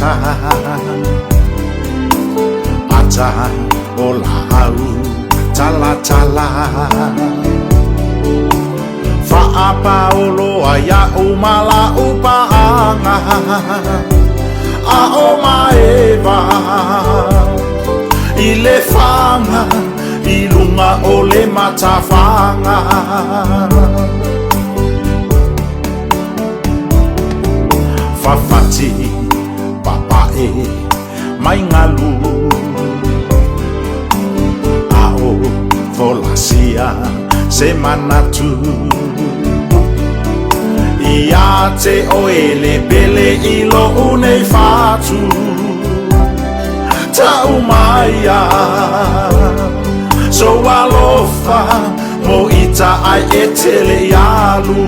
mata aja olau cala-cala faapa olo aya umala upaanga aoma eva ile fanga ilunga ole matafanga fafati papae mai ngalu ao volasia semana tu ia te oele bele ilo unei fatu tau maya so alofa mo ita ai etele yalu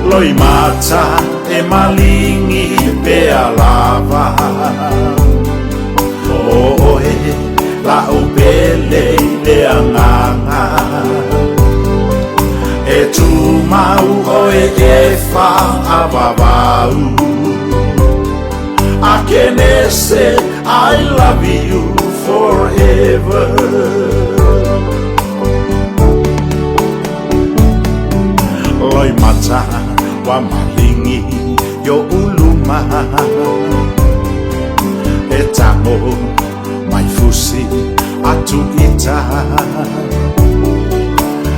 loi mata e malingi pe alava oe la upele le anganga e tu mau oe e fa ababau I can say I love you forever. Loi mata wa malingi yo uluma e tamo mai fusi atu ita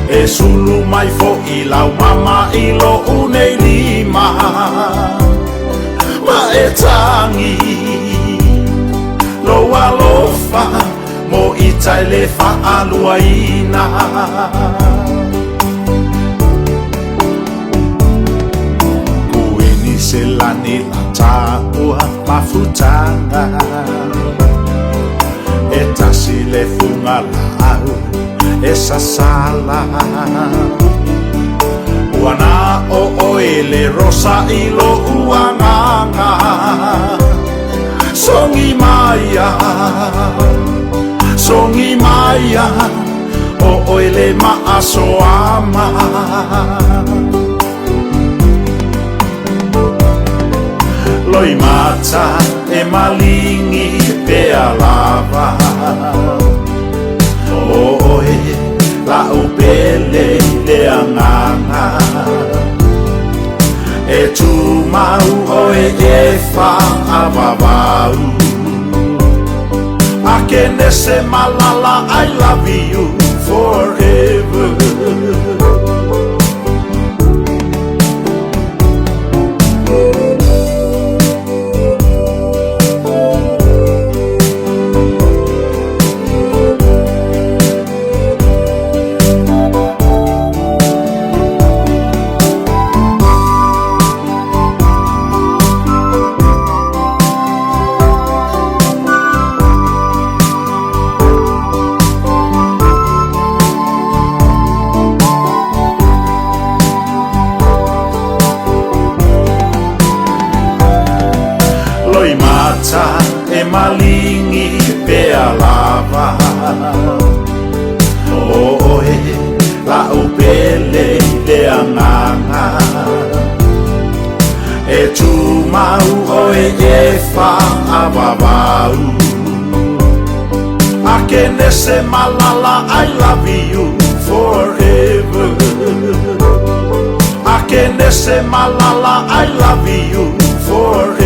e sulu mai fo ilau mama ilo unei lima ma e tangi lo alofa mo ita le fa aluaina kuini selani la taua mafutanga eta sile funga lau esa sala wana o oele rosa ilo uanganga songi maya o oele maaso ama loi mata e malingi pe alava oe la upele le anganga e tu mau oe e fa ababau akene se malala I love you forever mata e malingi pe alava oe la upele le anganga e tu mau oe e fa ababau akene se malala I love you forever akene se malala I love you forever